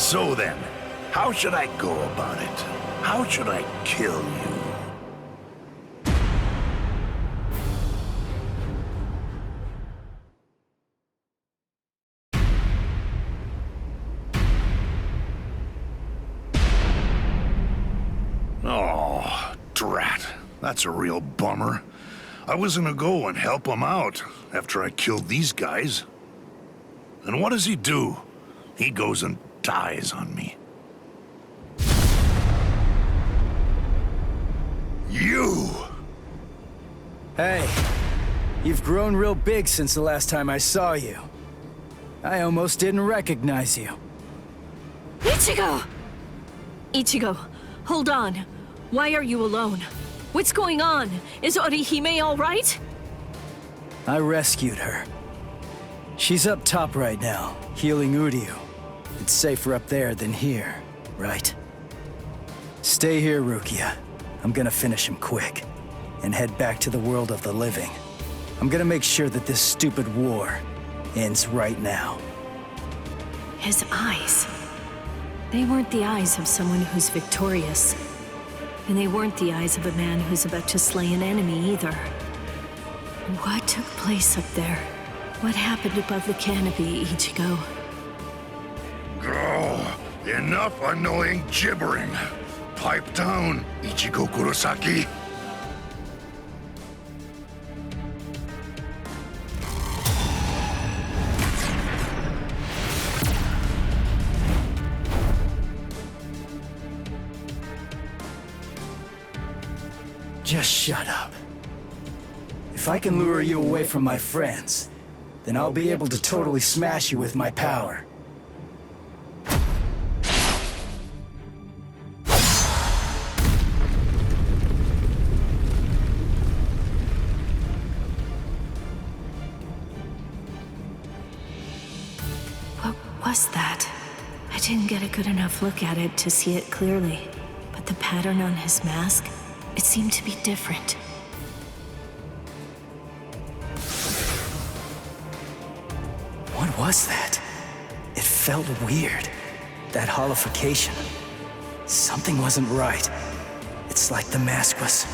So then, how should I go about it? How should I kill you? Oh, drat. That's a real bummer. I was gonna go and help him out after I killed these guys. And what does he do? He goes and dies on me. You! Hey, you've grown real big since the last time I saw you. I almost didn't recognize you. Ichigo! Ichigo, hold on. Why are you alone? What's going on? Is Orihime all right? I rescued her. She's up top right now, healing Uryu. It's safer up there than here, right? Stay here, Rukia. I'm gonna finish him quick, and head back to the world of the living. I'm gonna make sure that this stupid war ends right now. His eyes. They weren't the eyes of someone who's victorious. And they weren't the eyes of a man who's about to slay an enemy either. What took place up there? What happened above the canopy, Ichigo? Oh, enough annoying gibbering. Pipe down, Ichigo Kurosaki. Just shut up. If I can lure you away from my friends, then I'll be able to totally smash you with my power. What was that? I didn't get a good enough look at it to see it clearly, but the pattern on his mask, it seemed to be different. What was that? It felt weird. That holification. Something wasn't right. It's like the mask was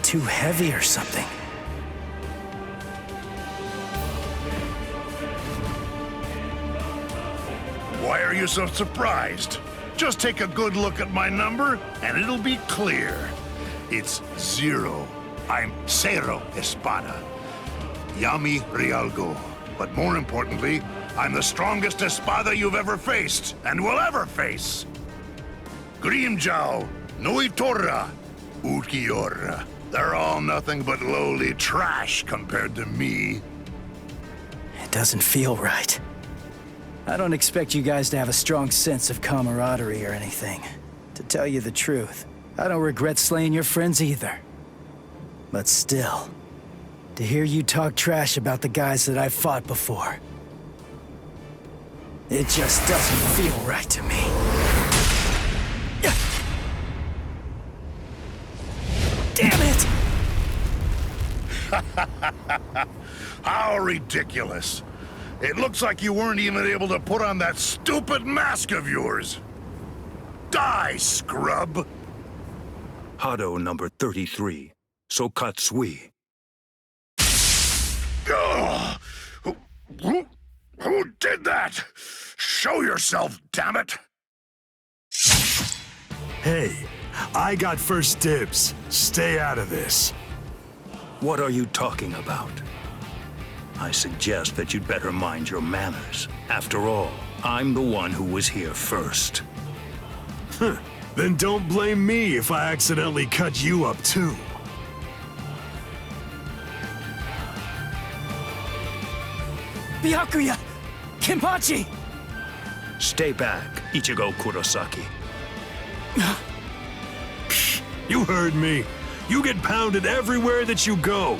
too heavy or something. Why are you so surprised? Just take a good look at my number, and it'll be clear. It's 0. I'm Cero Espada. Yami Realgo. But more importantly, I'm the strongest Espada you've ever faced, and will ever face. Grimjao, Noitora, Ukiora. They're all nothing but lowly trash compared to me. It doesn't feel right. I don't expect you guys to have a strong sense of camaraderie or anything. To tell you the truth, I don't regret slaying your friends either. But still, to hear you talk trash about the guys that I've fought before, it just doesn't feel right to me. Damn it! How ridiculous. It looks like you weren't even able to put on that stupid mask of yours. Die, scrub! Hado number 33, Sokatsui. Ugh. Who did that? Show yourself, damn it! Hey, I got first dibs. Stay out of this. What are you talking about? I suggest that you'd better mind your manners. After all, I'm the one who was here first. Then don't blame me if I accidentally cut you up too. Byakuya! Kenpachi! Stay back, Ichigo Kurosaki. You heard me. You get pounded everywhere that you go.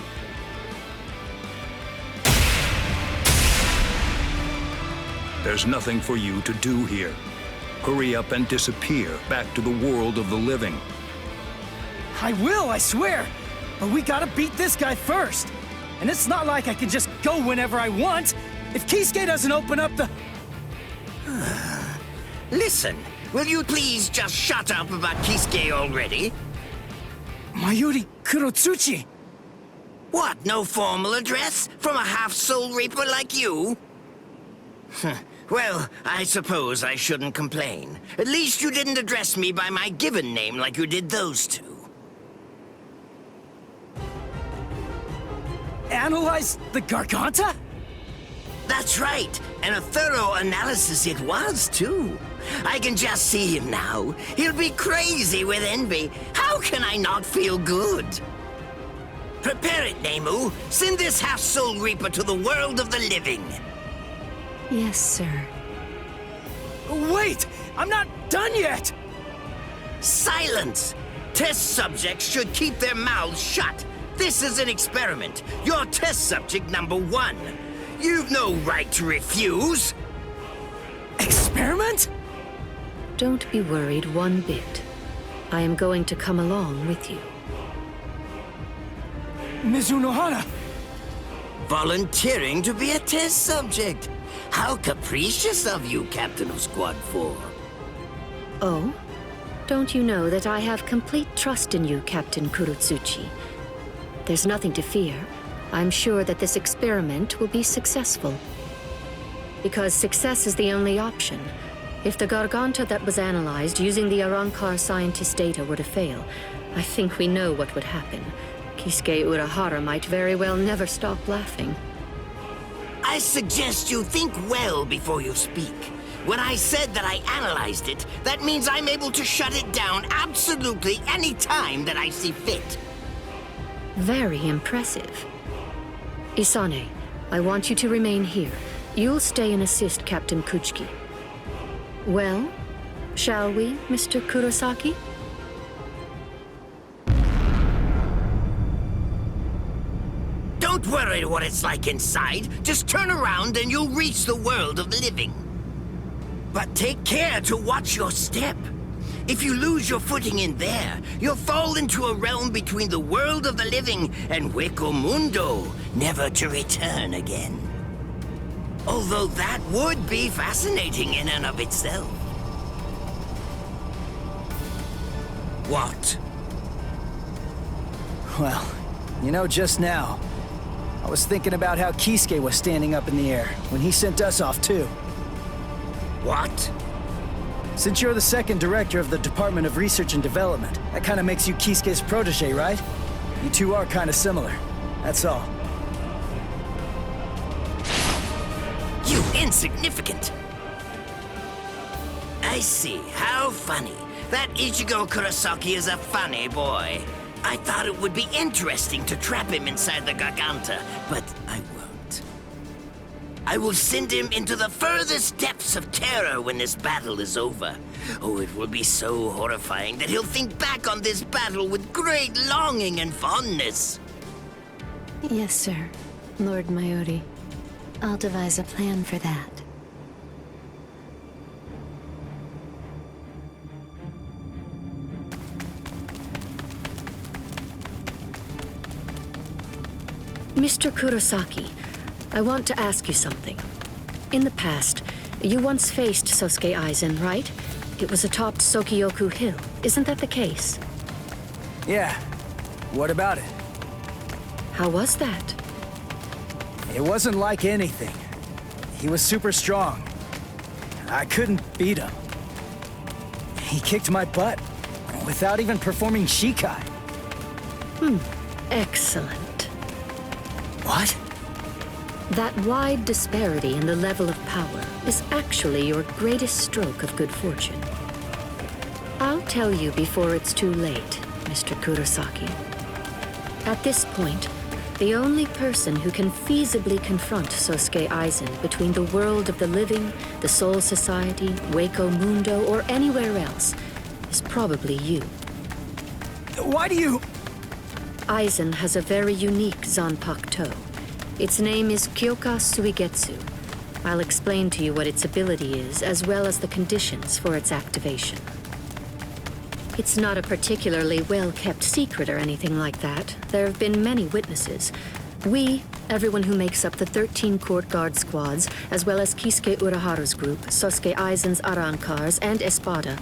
There's nothing for you to do here. Hurry up and disappear back to the world of the living. I will, I swear! But we gotta beat this guy first! And it's not like I can just go whenever I want! If Kisuke doesn't open up the... Listen, will you please just shut up about Kisuke already? Mayuri Kurotsuchi! What, no formal address? From a half-soul reaper like you? Well, I suppose I shouldn't complain. At least you didn't address me by my given name like you did those two. Analyze the Garganta? That's right, and a thorough analysis it was, too. I can just see him now. He'll be crazy with envy. How can I not feel good? Prepare it, Nemu. Send this half-soul reaper to the world of the living. Yes, sir. Wait! I'm not done yet! Silence! Test subjects should keep their mouths shut. This is an experiment. You're test subject number 1. You've no right to refuse. Experiment? Don't be worried one bit. I am going to come along with you. Mizunohara! Volunteering to be a test subject. How capricious of you, Captain of Squad 4. Oh? Don't you know that I have complete trust in you, Captain Kurotsuchi? There's nothing to fear. I'm sure that this experiment will be successful. Because success is the only option. If the Garganta that was analyzed using the Arrancar scientist data were to fail, I think we know what would happen. Kisuke Urahara might very well never stop laughing. I suggest you think well before you speak. When I said that I analyzed it, that means I'm able to shut it down absolutely any time that I see fit. Very impressive. Isane, I want you to remain here. You'll stay and assist Captain Kuchiki. Well, shall we, Mr. Kurosaki? Don't worry what it's like inside. Just turn around and you'll reach the world of the living. But take care to watch your step. If you lose your footing in there, you'll fall into a realm between the world of the living and Hueco Mundo, never to return again. Although that would be fascinating in and of itself. What? Well, you know, just now, I was thinking about how Kisuke was standing up in the air when he sent us off too. What? Since you're the second director of the Department of Research and Development, that kind of makes you Kisuke's protege, right? You two are kind of similar. That's all. You insignificant! I see. How funny. That Ichigo Kurosaki is a funny boy. I thought it would be interesting to trap him inside the Garganta, but I won't. I will send him into the furthest depths of terror when this battle is over. Oh, it will be so horrifying that he'll think back on this battle with great longing and fondness. Yes, sir. Lord Mayuri. I'll devise a plan for that. Mr. Kurosaki, I want to ask you something. In the past, you once faced Sosuke Aizen, right? It was atop Sokyoku Hill. Isn't that the case? Yeah. What about it? How was that? It wasn't like anything. He was super strong. I couldn't beat him. He kicked my butt without even performing Shikai. Excellent. What? That wide disparity in the level of power is actually your greatest stroke of good fortune. I'll tell you before it's too late, Mr. Kurosaki. At this point, the only person who can feasibly confront Sosuke Aizen between the world of the living, the Soul Society, Hueco Mundo, or anywhere else is probably you. Why do you... Aizen has a very unique Zanpakuto. Its name is Kyoka Suigetsu. I'll explain to you what its ability is, as well as the conditions for its activation. It's not a particularly well-kept secret or anything like that. There have been many witnesses, We, everyone who makes up the 13 court guard squads, as well as Kisuke Uraharu's group, Sosuke Aizen's Arankars, and Espada,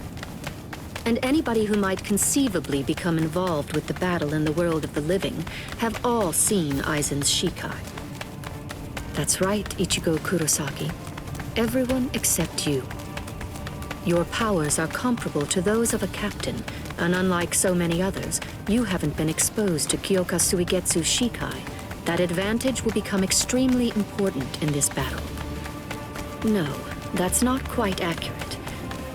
and anybody who might conceivably become involved with the battle in the world of the living, have all seen Aizen's Shikai. That's right, Ichigo Kurosaki. Everyone except you. Your powers are comparable to those of a captain, and unlike so many others, you haven't been exposed to Kyoka Suigetsu's Shikai. That advantage will become extremely important in this battle. No, that's not quite accurate.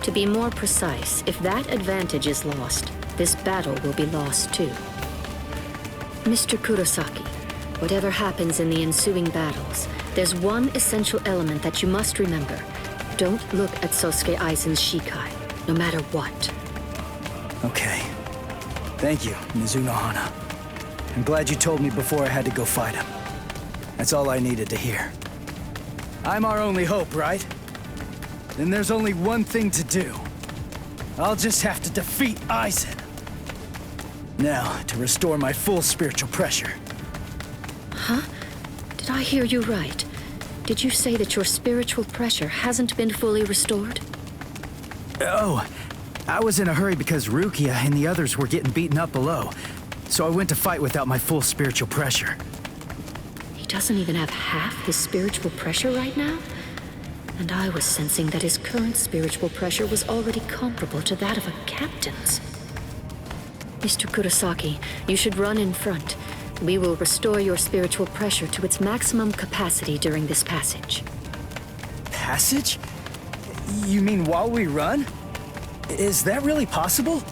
To be more precise, if that advantage is lost, this battle will be lost too. Mr. Kurosaki, whatever happens in the ensuing battles, there's one essential element that you must remember. Don't look at Sosuke Aizen's Shikai, no matter what. Okay. Thank you, Mizuno Hana. I'm glad you told me before I had to go fight him. That's all I needed to hear. I'm our only hope, right? Then there's only one thing to do. I'll just have to defeat Aizen. Now, to restore my full spiritual pressure. Huh? Did I hear you right? Did you say that your spiritual pressure hasn't been fully restored? Oh, I was in a hurry because Rukia and the others were getting beaten up below. So I went to fight without my full spiritual pressure. He doesn't even have half his spiritual pressure right now? And I was sensing that his current spiritual pressure was already comparable to that of a captain's. Mr. Kurosaki, you should run in front. We will restore your spiritual pressure to its maximum capacity during this passage. Passage? You mean while we run? Is that really possible?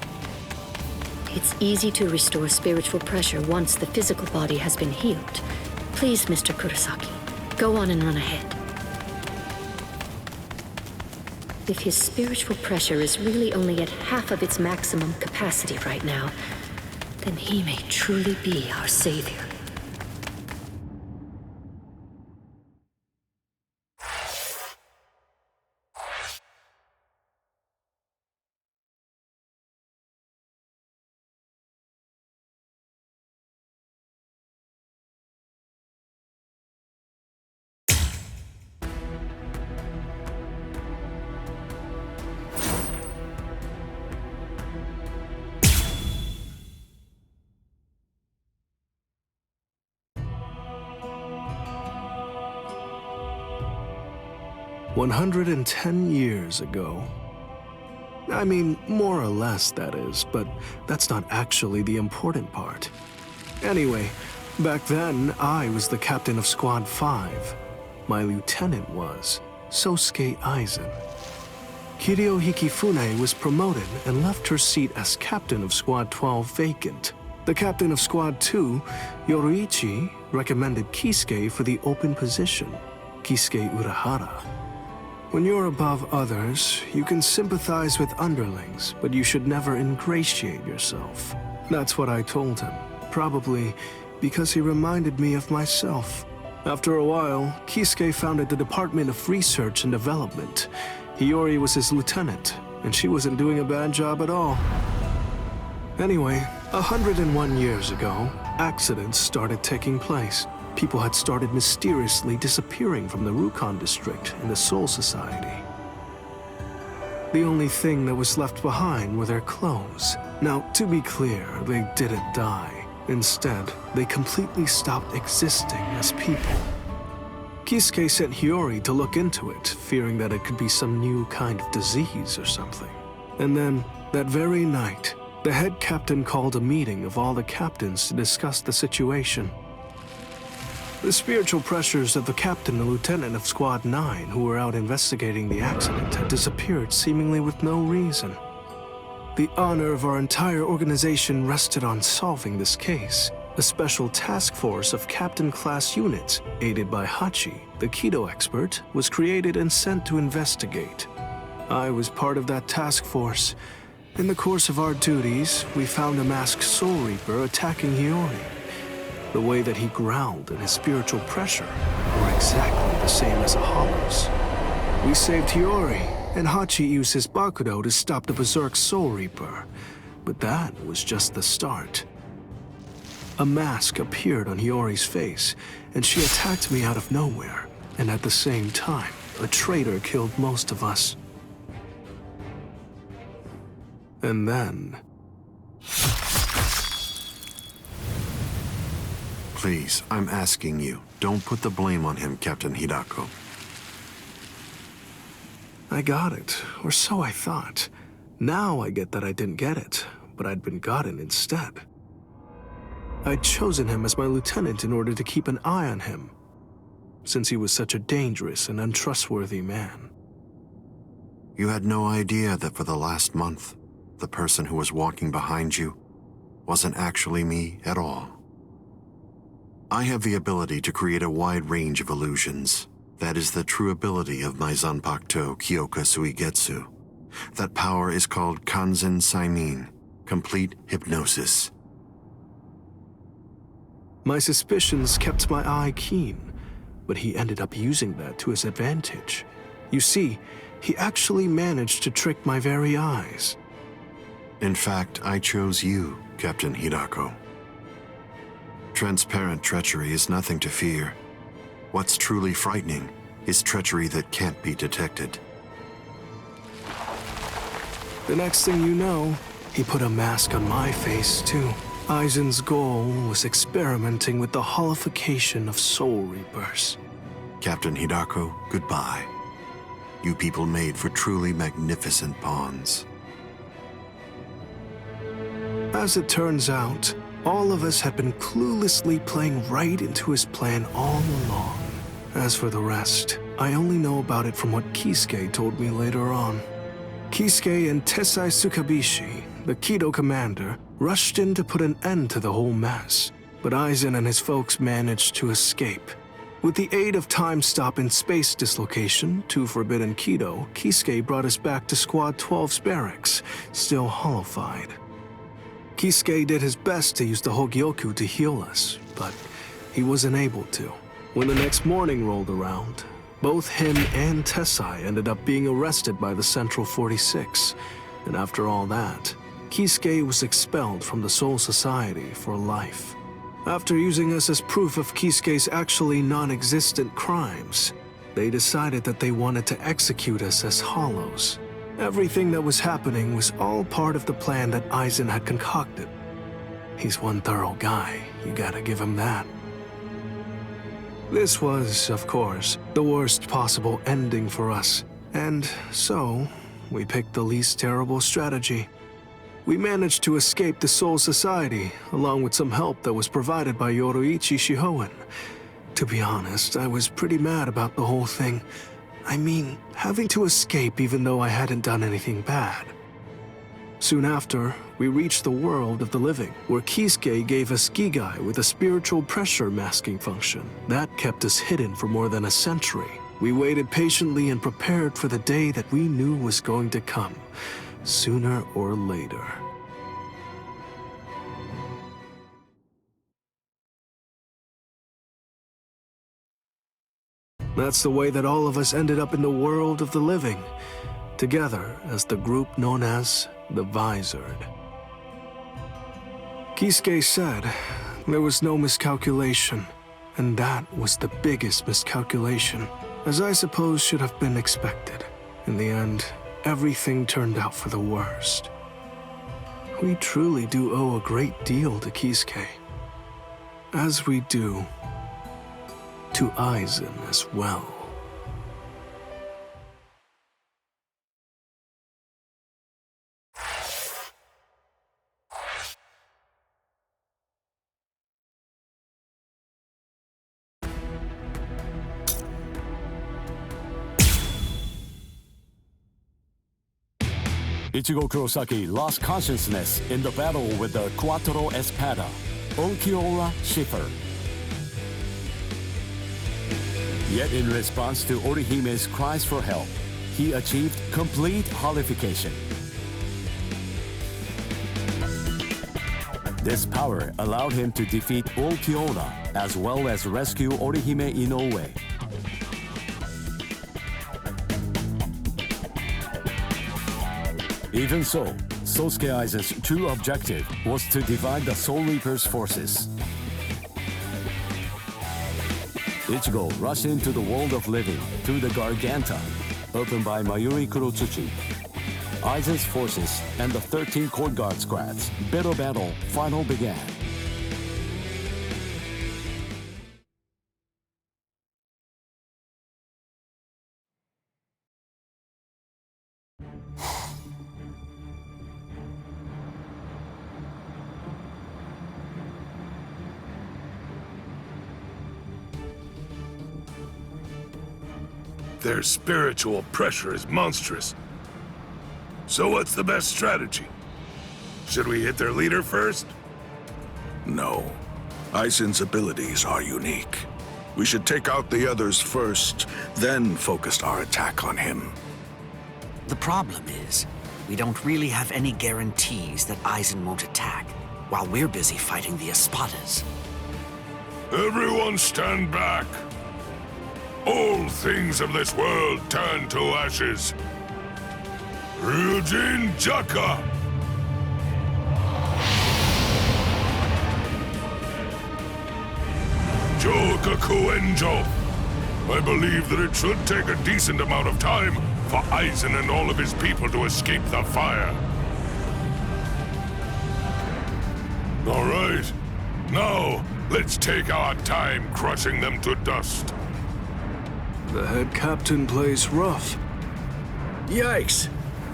It's easy to restore spiritual pressure once the physical body has been healed. Please, Mr. Kurosaki, go on and run ahead. If his spiritual pressure is really only at half of its maximum capacity right now, then he may truly be our savior. "110 years ago. I mean, more or less, that is, but that's not actually the important part. Anyway, back then, I was the captain of Squad 5. My lieutenant was Sosuke Aizen. Kiryo Hikifune was promoted and left her seat as captain of Squad 12 vacant. The captain of Squad 2, Yoruichi, recommended Kisuke for the open position, Kisuke Urahara. When you're above others, you can sympathize with underlings, but you should never ingratiate yourself. That's what I told him, probably because he reminded me of myself. After a while, Kisuke founded the Department of Research and Development. Hiyori was his lieutenant, and she wasn't doing a bad job at all. Anyway, 101 years ago, accidents started taking place. People had started mysteriously disappearing from the Rukon district in the Soul Society. The only thing that was left behind were their clothes. Now, to be clear, they didn't die. Instead, they completely stopped existing as people. Kisuke sent Hiyori to look into it, fearing that it could be some new kind of disease or something. And then, that very night, the head captain called a meeting of all the captains to discuss the situation. The spiritual pressures of the captain and lieutenant of Squad 9 who were out investigating the accident had disappeared seemingly with no reason. The honor of our entire organization rested on solving this case. A special task force of captain-class units, aided by Hachi, the Kido expert, was created and sent to investigate. I was part of that task force. In the course of our duties, we found a masked Soul Reaper attacking Hiyori. The way that he growled and his spiritual pressure were exactly the same as a Hollow's. We saved Hiyori, and Hachi used his Bakudo to stop the Berserk Soul Reaper. But that was just the start. a mask appeared on Hiyori's face, and she attacked me out of nowhere. And at the same time, a traitor killed most of us. And then... Please, I'm asking you, don't put the blame on him, Captain Hidako. I got it, or so I thought. Now I get that I didn't get it, but I'd been gotten instead. I'd chosen him as my lieutenant in order to keep an eye on him, since he was such a dangerous and untrustworthy man. You had no idea that for the last month, the person who was walking behind you wasn't actually me at all. I have the ability to create a wide range of illusions. That is the true ability of my Zanpakuto Kyoka Suigetsu. That power is called Kanzen Saimin, complete hypnosis. My suspicions kept my eye keen, but he ended up using that to his advantage. You see, he actually managed to trick my very eyes. In fact, I chose you, Captain Hidako. Transparent treachery is nothing to fear. What's truly frightening is treachery that can't be detected. The next thing you know, he put a mask on my face, too. Aizen's goal was experimenting with the holification of Soul Reapers. Captain Hidako, goodbye. You people made for truly magnificent pawns. As it turns out, all of us had been cluelessly playing right into his plan all along. As for the rest, I only know about it from what Kisuke told me later on. Kisuke and Tessai Tsukabishi, the Kido commander, rushed in to put an end to the whole mess, but Aizen and his folks managed to escape. With the aid of time stop and space dislocation to Forbidden Kido, Kisuke brought us back to Squad 12's barracks, still hollowified. Kisuke did his best to use the Hogyoku to heal us, but he wasn't able to. When the next morning rolled around, both him and Tessai ended up being arrested by the Central 46, and after all that, Kisuke was expelled from the Soul Society for life. After using us as proof of Kisuke's actually non-existent crimes, they decided that they wanted to execute us as hollows. Everything that was happening was all part of the plan that Aizen had concocted. He's one thorough guy, you gotta give him that. This was, of course, the worst possible ending for us, and so we picked the least terrible strategy. We managed to escape the Soul Society, along with some help that was provided by Yoruichi Shihoen. To be honest, I was pretty mad about the whole thing. I mean, having to escape even though I hadn't done anything bad. Soon after, we reached the world of the living, where Kisuke gave us Gigai with a spiritual pressure masking function. That kept us hidden for more than a century. We waited patiently and prepared for the day that we knew was going to come, sooner or later. That's the way that all of us ended up in the world of the living, together as the group known as the Visored. Kisuke said there was no miscalculation, and that was the biggest miscalculation, as I suppose should have been expected. In the end, everything turned out for the worst. We truly do owe a great deal to Kisuke, as we do to Aizen as well. Ichigo Kurosaki lost consciousness in the battle with the Quattro Espada, Ulquiorra Schiffer. Yet in response to Orihime's cries for help, he achieved complete holification. This power allowed him to defeat Ulquiorra as well as rescue Orihime Inoue. Even so, Sosuke Aizen's true objective was to divide the Soul Reaper's forces. Ichigo rushed into the world of living through the Garganta, opened by Mayuri Kurotsuchi. Aizen's forces and the 13 Court Guard squads' bitter battle final began. Their spiritual pressure is monstrous. So what's the best strategy? Should we hit their leader first? No. Aizen's abilities are unique. We should take out the others first, then focus our attack on him. The problem is, we don't really have any guarantees that Aizen won't attack, while we're busy fighting the Espadas. Everyone stand back. All things of this world turn to ashes. Ryujin Jaka! Jokaku Enjo! I believe that it should take a decent amount of time for Aizen and all of his people to escape the fire. All right. Now, let's take our time crushing them to dust. The head captain plays rough. Yikes!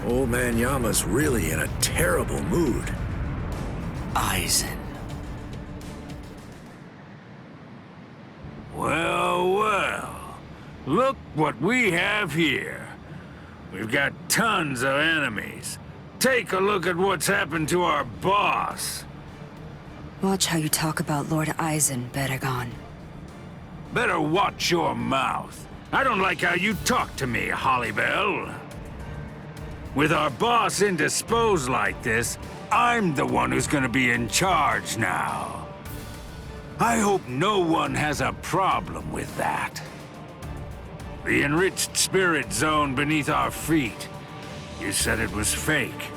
Old man Yama's really in a terrible mood. Aizen. Well, well. Look what we have here. We've got tons of enemies. Take a look at what's happened to our boss. Watch how you talk about Lord Aizen, Baragon. Better watch your mouth. I don't like how you talk to me, Hollybell. With our boss indisposed like this, I'm the one who's gonna be in charge now. I hope no one has a problem with that. The enriched spirit zone beneath our feet. You said it was fake.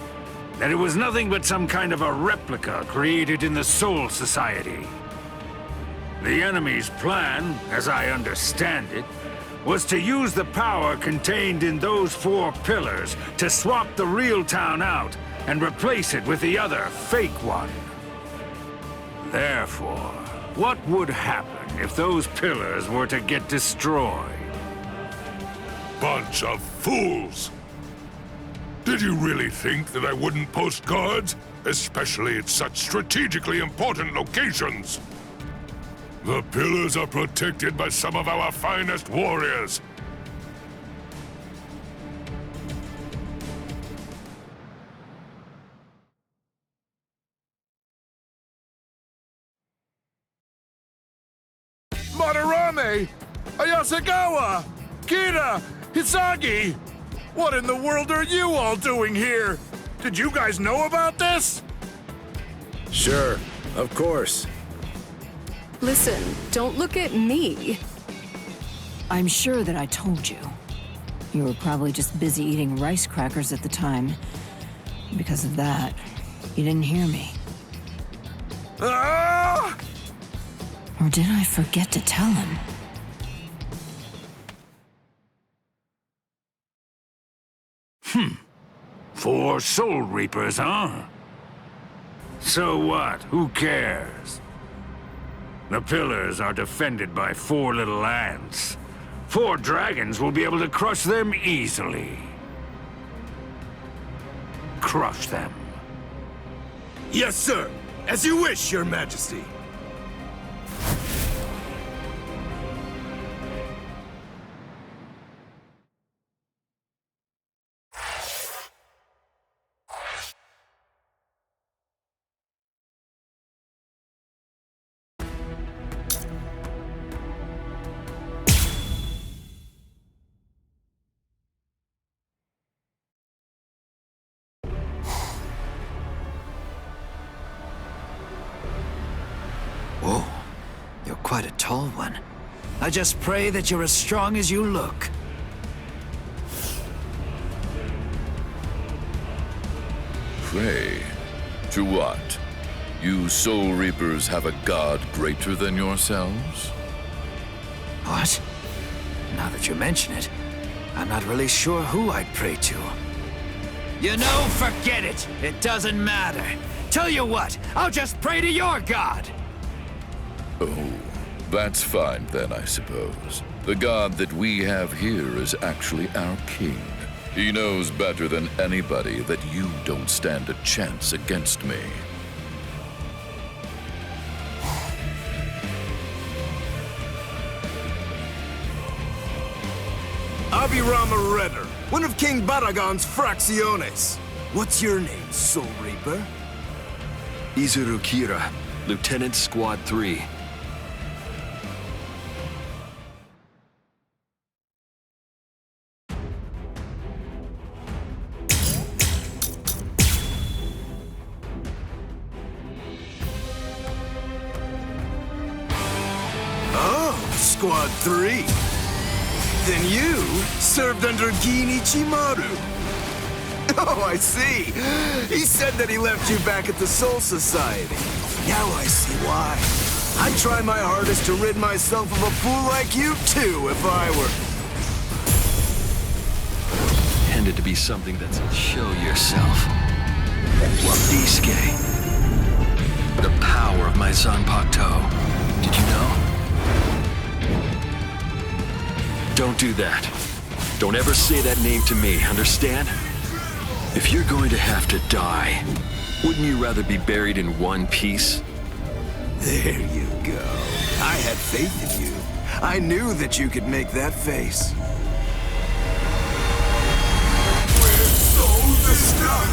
That it was nothing but some kind of a replica created in the Soul Society. The enemy's plan, as I understand it, was to use the power contained in those 4 pillars to swap the real town out and replace it with the other, fake one. Therefore, what would happen if those pillars were to get destroyed? Bunch of fools! Did you really think that I wouldn't post guards? Especially at such strategically important locations? The pillars are protected by some of our finest warriors. Madarame! Ayasagawa! Kira! Hisagi! What in the world are you all doing here? Did you guys know about this? Sure, of course. Listen, don't look at me. I'm sure that I told you. You were probably just busy eating rice crackers at the time. Because of that, you didn't hear me. Ah! Or did I forget to tell him? Four Soul Reapers, huh? So what? Who cares? The pillars are defended by 4 little ants. 4 dragons will be able to crush them easily. Crush them. Yes, sir. As you wish, Your Majesty. Whoa, you're quite a tall one. I just pray that you're as strong as you look. Pray? To what? You Soul Reapers have a god greater than yourselves? What? Now that you mention it, I'm not really sure who I'd pray to. You know, forget it. It doesn't matter. Tell you what, I'll just pray to your god. Oh, that's fine then, I suppose. The god that we have here is actually our king. He knows better than anybody that you don't stand a chance against me. Abirama Redder, one of King Baragon's Fracciones. What's your name, Soul Reaper? Izuru Kira, Lieutenant Squad 3. Oh, Squad 3. Then you served under Gin Ichimaru. Oh, I see. He said that he left you back at the Soul Society. Now I see why. I'd try my hardest to rid myself of a fool like you, too, if I were. Tended to be something that's show yourself. Wabiske. The power of my Zanpakuto. Did you know? Don't do that. Don't ever say that name to me, understand? If you're going to have to die, wouldn't you rather be buried in one piece? There you go. I had faith in you. I knew that you could make that face.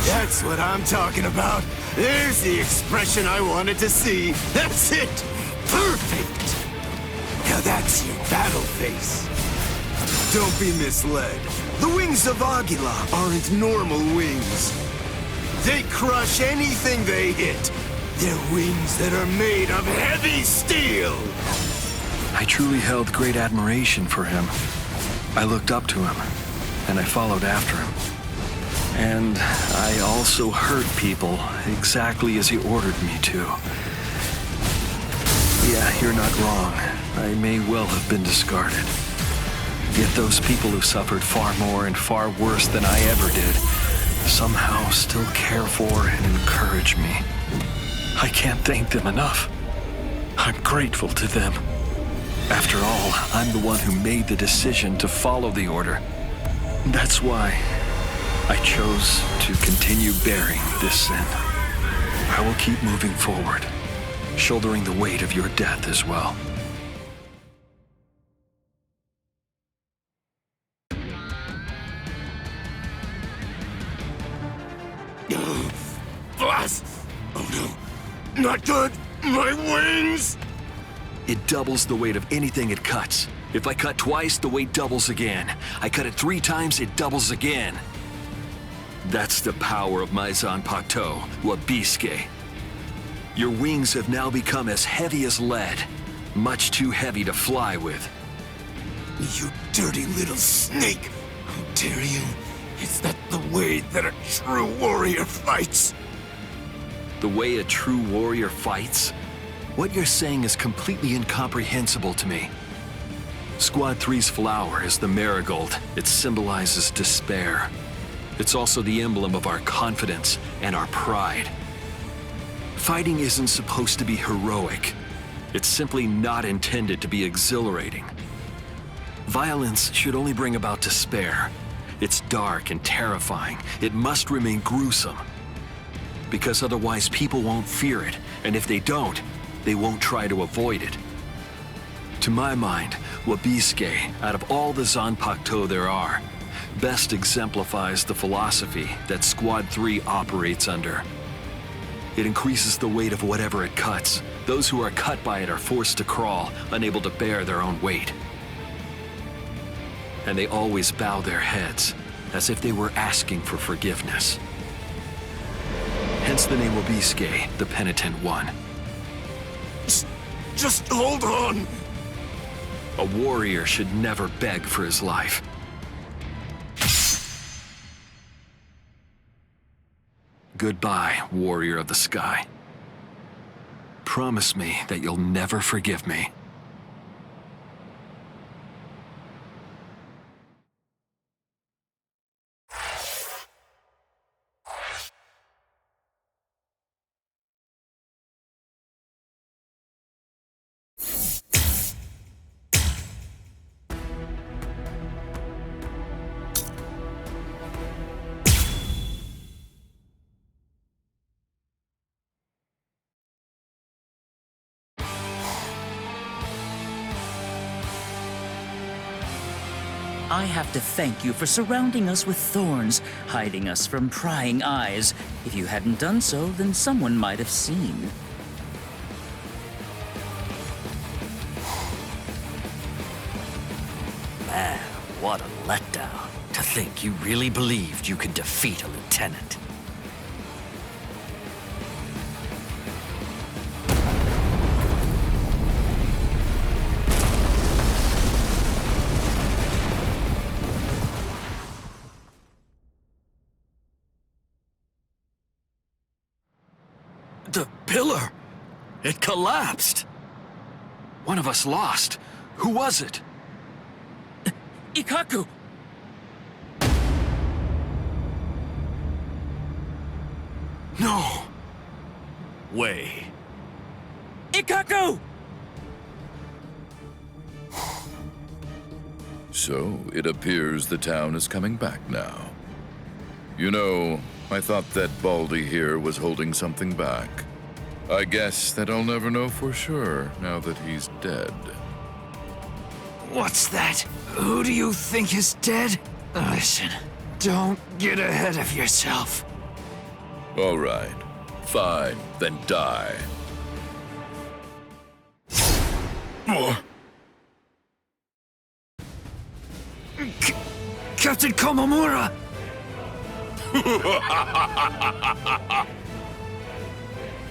That's what I'm talking about. There's the expression I wanted to see. That's it. Perfect. Now that's your battle face. Don't be misled. The wings of Aguila aren't normal wings. They crush anything they hit. They're wings that are made of heavy steel. I truly held great admiration for him. I looked up to him, and I followed after him. And I also hurt people exactly as he ordered me to. Yeah, you're not wrong. I may well have been discarded. Yet those people who suffered far more and far worse than I ever did somehow still care for and encourage me. I can't thank them enough. I'm grateful to them. After all, I'm the one who made the decision to follow the order. That's why I chose to continue bearing this sin. I will keep moving forward, shouldering the weight of your death as well. Boss! Oh no. Not good! My wings! It doubles the weight of anything it cuts. If I cut twice, the weight doubles again. I cut it 3 times, it doubles again. That's the power of my Zanpakuto, Wabiske. Your wings have now become as heavy as lead. Much too heavy to fly with. You dirty little snake! How dare you? Is that the way that a true warrior fights? The way a true warrior fights? What you're saying is completely incomprehensible to me. Squad 3's flower is the marigold. It symbolizes despair. It's also the emblem of our confidence and our pride. Fighting isn't supposed to be heroic. It's simply not intended to be exhilarating. Violence should only bring about despair. It's dark and terrifying. It must remain gruesome. Because otherwise people won't fear it, and if they don't, they won't try to avoid it. To my mind, Wabiske, out of all the Zanpakuto there are, best exemplifies the philosophy that Squad 3 operates under. It increases the weight of whatever it cuts. Those who are cut by it are forced to crawl, unable to bear their own weight. And they always bow their heads, as if they were asking for forgiveness. Hence the name Wabiske, the penitent one. Just hold on! A warrior should never beg for his life. Goodbye, warrior of the sky. Promise me that you'll never forgive me. I have to thank you for surrounding us with thorns, hiding us from prying eyes. If you hadn't done so, then someone might have seen. Man, what a letdown. To think you really believed you could defeat a lieutenant. The pillar! It collapsed! One of us lost. Who was it? Ikkaku! No! Way. Ikkaku! So, it appears the town is coming back now. You know, I thought that Baldy here was holding something back. I guess that I'll never know for sure now that he's dead. What's that? Who do you think is dead? Listen, don't get ahead of yourself. All right. Fine, then die. Captain Komamura!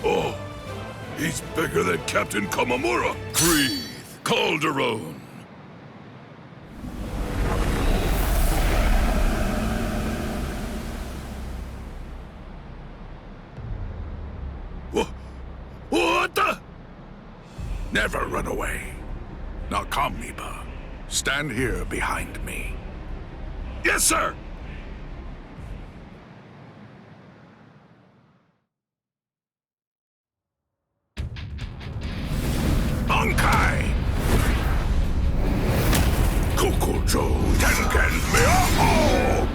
Oh, he's bigger than Captain Komamura. Breathe, Calderon. What the? Never run away. Now come, Miba. Stand here behind me. Yes, sir! Ankai! Kokojo Tenken Meoho!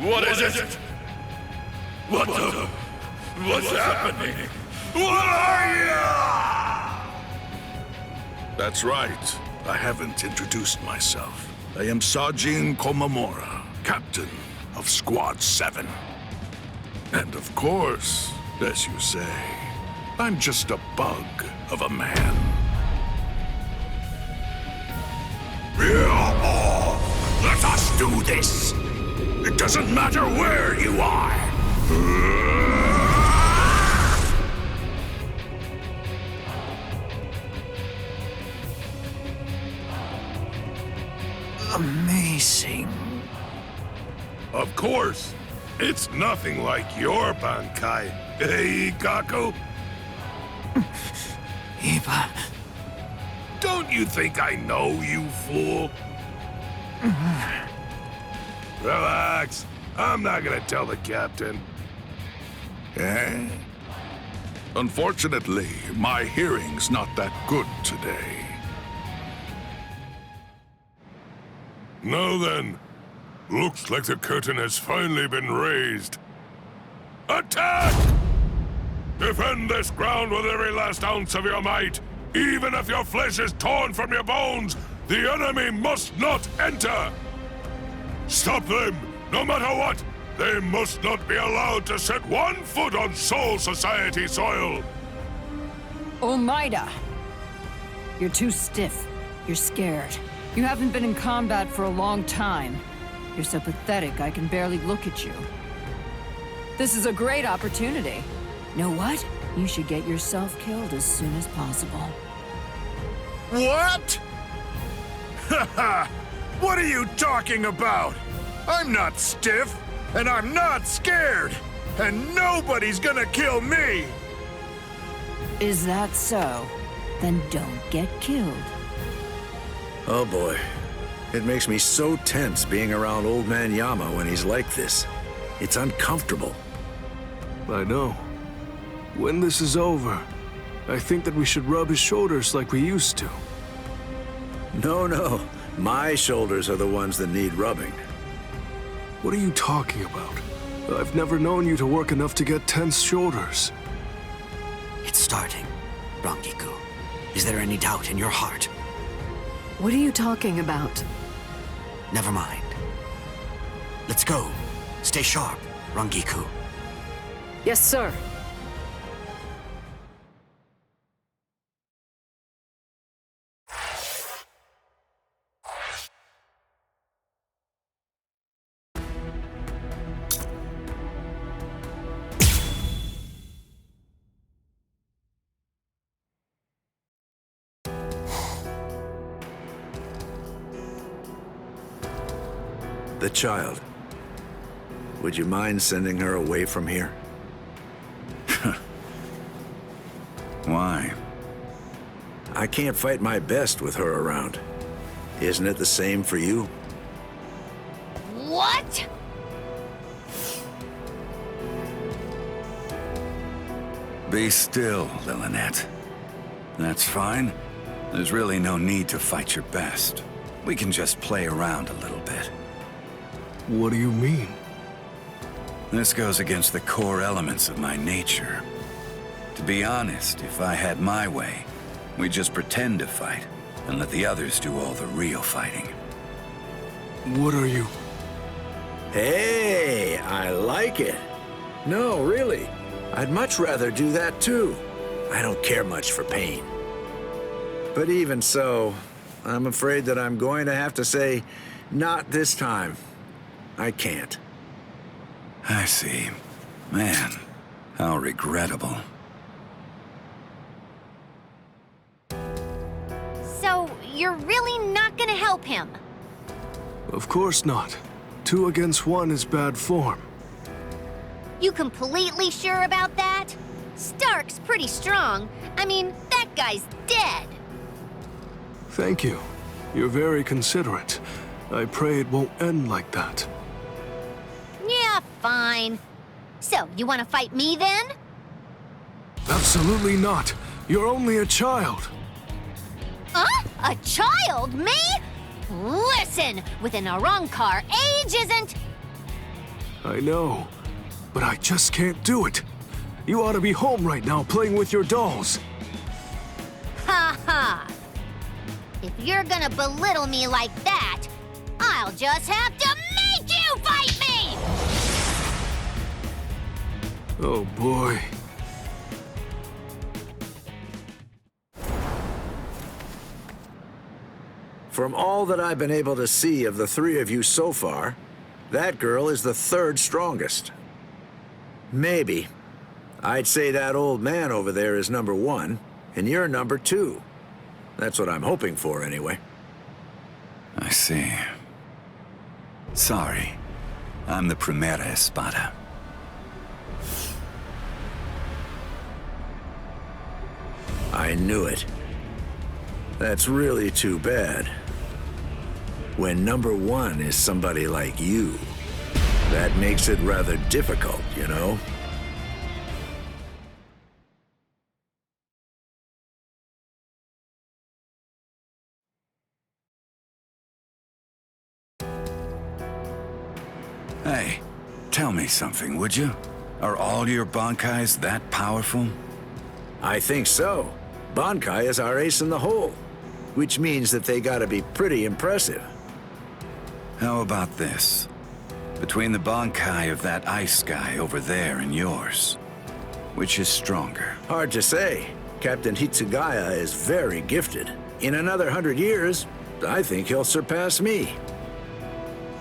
What is it? What's happening? What are you? That's right. I haven't introduced myself. I am Sajin Komamura, captain of Squad 7. And of course, as you say, I'm just a bug of a man. Let us do this! It doesn't matter where you are! Amazing. Of course. It's nothing like your Bankai, eh, Ikkaku? Iba. Don't you think I know, you fool? Relax. I'm not gonna tell the captain. Eh? Unfortunately, my hearing's not that good today. Now then, looks like the curtain has finally been raised. Attack! Defend this ground with every last ounce of your might. Even if your flesh is torn from your bones, the enemy must not enter! Stop them, no matter what! They must not be allowed to set one foot on Soul Society soil! Omaida! You're too stiff. You're scared. You haven't been in combat for a long time. You're so pathetic I can barely look at you. This is a great opportunity. Know what? You should get yourself killed as soon as possible. What? Haha! What are you talking about? I'm not stiff, and I'm not scared, and nobody's gonna kill me! Is that so? Then don't get killed. Oh boy. It makes me so tense being around Old Man Yama when he's like this. It's uncomfortable. I know. When this is over, I think that we should rub his shoulders like we used to. No. My shoulders are the ones that need rubbing. What are you talking about? I've never known you to work enough to get tense shoulders. It's starting, Rangiku. Is there any doubt in your heart? What are you talking about? Never mind. Let's go. Stay sharp, Rangiku. Yes, sir. The child. Would you mind sending her away from here? Why? I can't fight my best with her around. Isn't it the same for you? What? Be still, Lillinette. That's fine. There's really no need to fight your best. We can just play around a little bit. What do you mean? This goes against the core elements of my nature. To be honest, if I had my way, we'd just pretend to fight and let the others do all the real fighting. What are you? Hey, I like it. No, really. I'd much rather do that too. I don't care much for pain. But even so, I'm afraid that I'm going to have to say, not this time. I can't. I see. Man, how regrettable. So, you're really not gonna help him? Of course not. 2 against 1 is bad form. You completely sure about that? Stark's pretty strong. I mean, that guy's dead. Thank you. You're very considerate. I pray it won't end like that. Yeah, fine. So, you want to fight me then? Absolutely not. You're only a child. Huh? A child? Me? Listen, with an Arrancar, age isn't... I know, but I just can't do it. You ought to be home right now playing with your dolls. Ha ha! If you're gonna belittle me like that, I'll just have to make you fight me! Oh boy. From all that I've been able to see of the 3 of you so far, that girl is the 3rd strongest. Maybe. I'd say that old man over there is number 1, and you're number 2. That's what I'm hoping for, anyway. I see. Sorry. I'm the Primera Espada. I knew it. That's really too bad. When number 1 is somebody like you, that makes it rather difficult, you know? Hey, tell me something, would you? Are all your Bankais that powerful? I think so. Bankai is our ace in the hole, which means that they gotta be pretty impressive. How about this? Between the Bankai of that ice guy over there and yours, which is stronger? Hard to say. Captain Hitsugaya is very gifted. In another 100 years, I think he'll surpass me.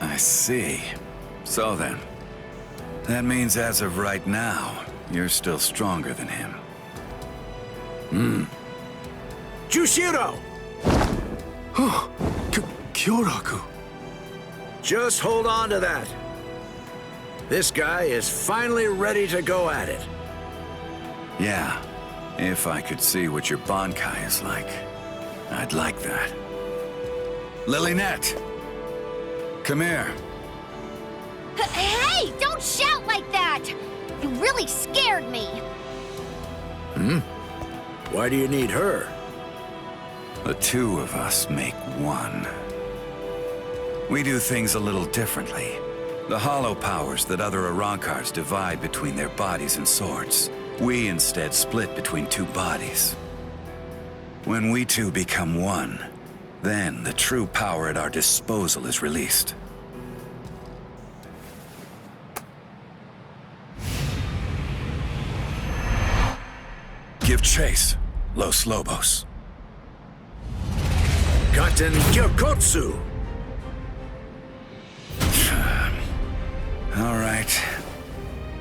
I see. So then, that means as of right now, you're still stronger than him. Jushiro! Kyoraku. Just hold on to that. This guy is finally ready to go at it. Yeah, if I could see what your Bankai is like, I'd like that. Lillinette! Come here. Hey, don't shout like that! You really scared me. Why do you need her? The 2 of us make 1. We do things a little differently. The hollow powers that other Arankars divide between their bodies and swords. We instead split between two bodies. When we two become one, then the true power at our disposal is released. Give chase, Los Lobos. Gaten Gyokotsu! All right.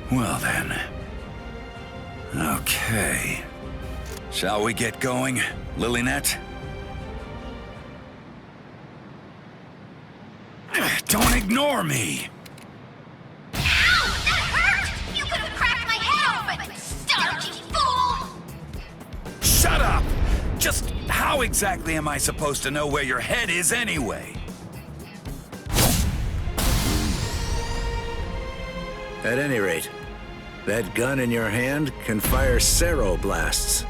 Well then. Okay. Shall we get going, Lilynette? Don't ignore me! Ow! That hurt! You could have cracked my head open, starchy fool! Shut up! Just how exactly am I supposed to know where your head is anyway? At any rate, that gun in your hand can fire Sero blasts.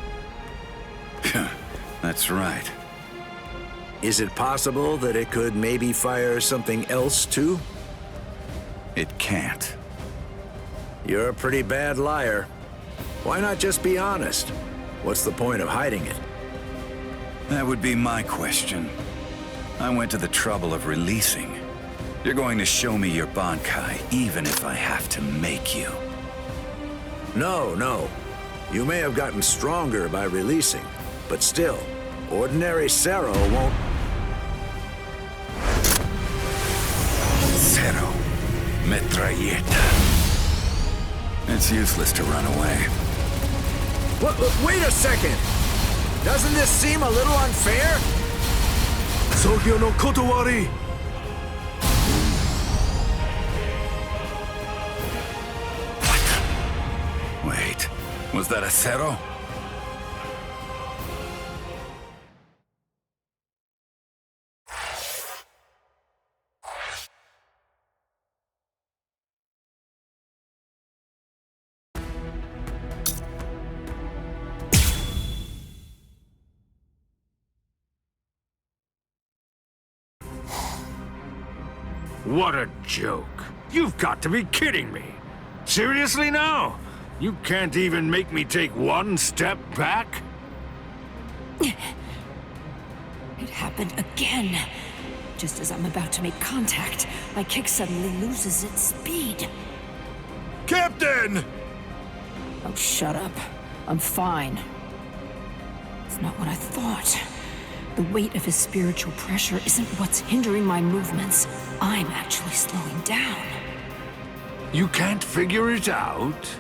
That's right. Is it possible that it could maybe fire something else too? It can't. You're a pretty bad liar. Why not just be honest? What's the point of hiding it? That would be my question. I went to the trouble of releasing. You're going to show me your Bankai, even if I have to make you. No. You may have gotten stronger by releasing, but still, ordinary Sero won't... Sero. Metralleta. It's useless to run away. Wait a second! Doesn't this seem a little unfair? Sogyo no Kotowari! Wait, was that a Sero? What a joke. You've got to be kidding me. Seriously now? You can't even make me take one step back? It happened again. Just as I'm about to make contact, my kick suddenly loses its speed. Captain! Oh, shut up. I'm fine. It's not what I thought. The weight of his spiritual pressure isn't what's hindering my movements. I'm actually slowing down. You can't figure it out?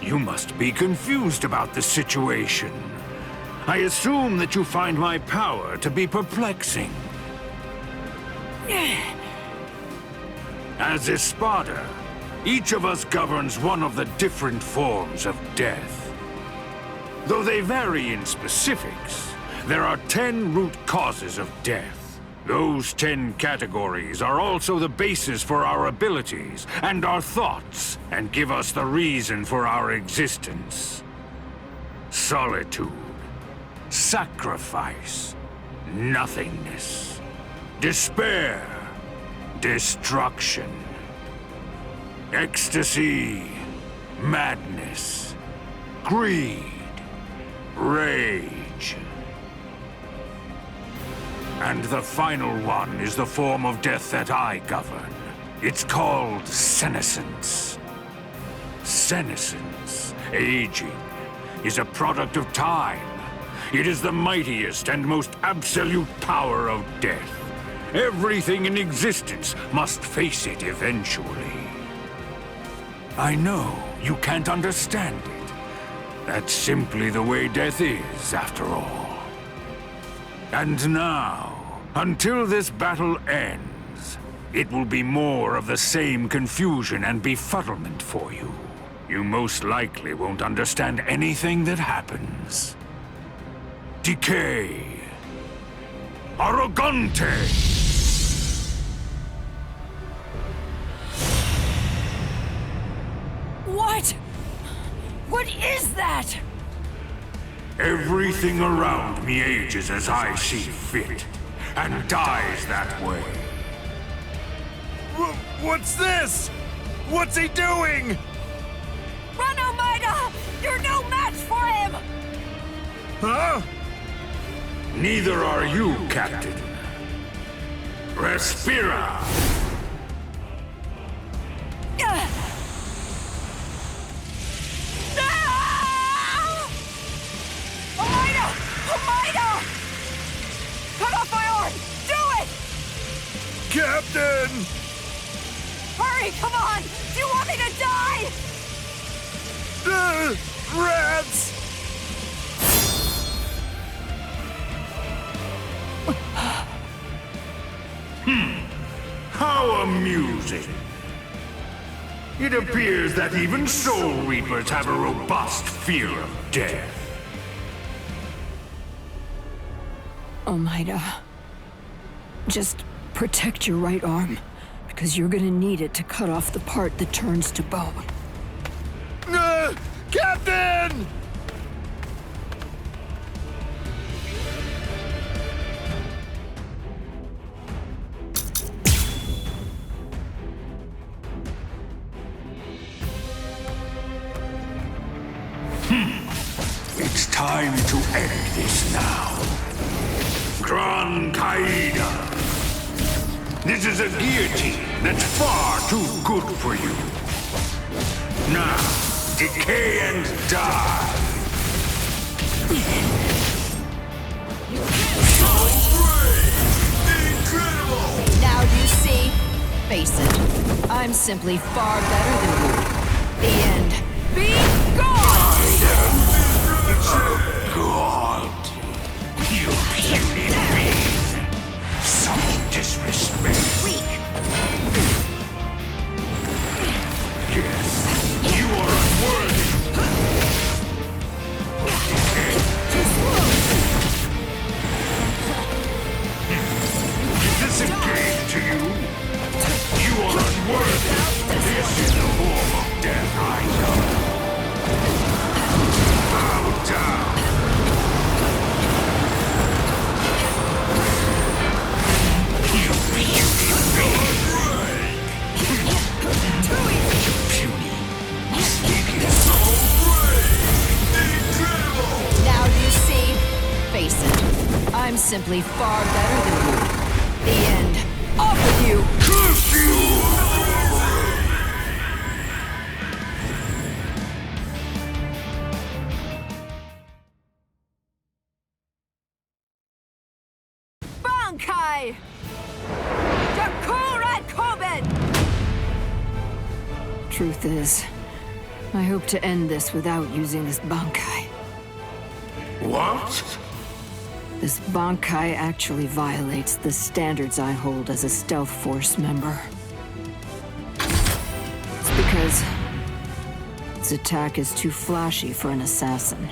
You must be confused about the situation. I assume that you find my power to be perplexing. As Espada, each of us governs one of the different forms of death. Though they vary in specifics, there are 10 root causes of death. Those 10 categories are also the basis for our abilities and our thoughts, and give us the reason for our existence. Solitude, sacrifice, nothingness, despair, destruction, ecstasy, madness, greed, rage. And the final one is the form of death that I govern. It's called senescence. Senescence, aging, is a product of time. It is the mightiest and most absolute power of death. Everything in existence must face it eventually. I know you can't understand it. That's simply the way death is, after all. And now, until this battle ends, it will be more of the same confusion and befuddlement for you. You most likely won't understand anything that happens. Decay. Arrogante! What? What is that? Everything around me ages as I see fit, and dies that way. What's this? What's he doing? Run, Omaida! You're no match for him! Huh? Neither are you, Captain. Respira! Omaida! Omaida! Cut off my arm! Do it! Captain! Hurry, come on! Do you want me to die? Rats! How amusing. It appears that even Soul Reapers have a robust fear of death. Omaida, just protect your right arm, because you're gonna need it to cut off the part that turns to bone. Captain! It's time to end this now. Gran Kaida. This is a guillotine that's far too good for you. Now, decay and die. Now you see? Face it, I'm simply far better than you. The end. Be gone! God! You puny being! Some disrespect. Weak. Yes, you are unworthy. Is this a game to you? You are unworthy. This is the form of death I know. Bow down. You puny being. Now you see? Face it, I'm simply far better than you. The end. Off with you! Curse you! Bankai! Karakura Koben! Truth is, I hope to end this without using this Bankai. What? This Bankai actually violates the standards I hold as a Stealth Force member. It's because its attack is too flashy for an assassin.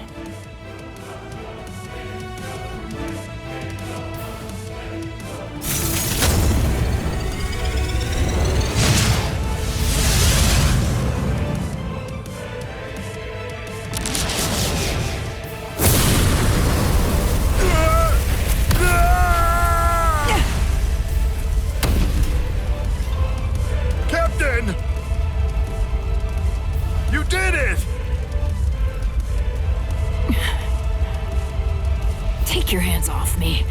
You did it! Take your hands off me.